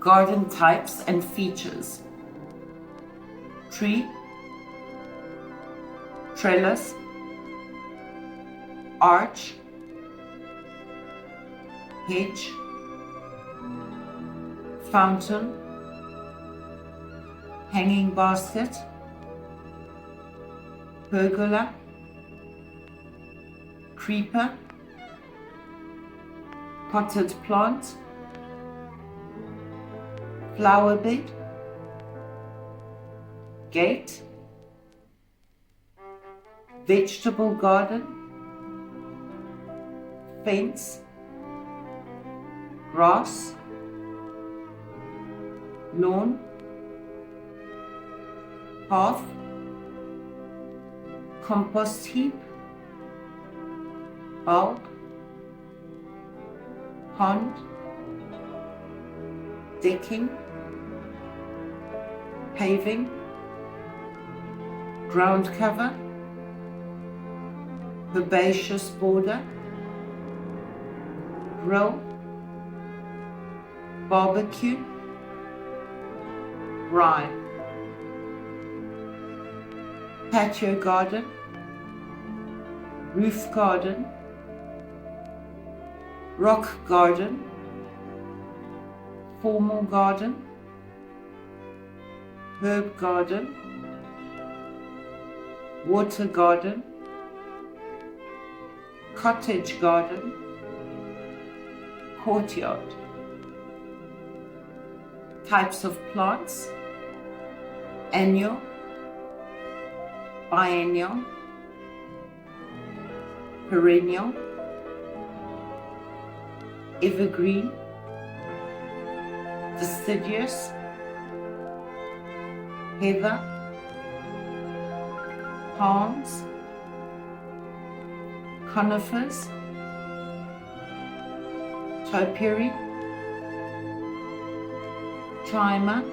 Garden types and features: tree, trellis, arch, hedge, fountain, hanging basket, pergola, creeper, potted plant, flower bed, gate, vegetable garden, fence, grass, lawn, path, compost heap, bulb, pond, decking, paving, ground cover, herbaceous border, grill, barbecue, brine, patio garden, roof garden, rock garden, formal garden, herb garden, water garden, cottage garden, courtyard. Types of plants: annual, biennial, perennial, evergreen, deciduous, heather, palms, conifers, topiary, climber,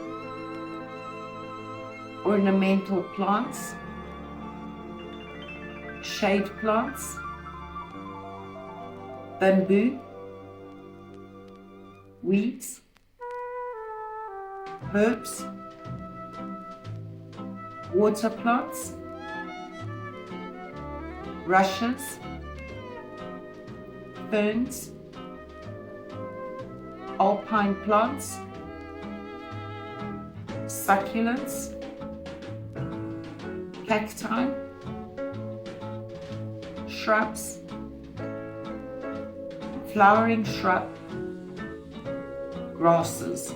ornamental plants, shade plants, bamboo, weeds, herbs, water plants, rushes, ferns, alpine plants, succulents, cacti, shrubs, flowering shrub, grasses.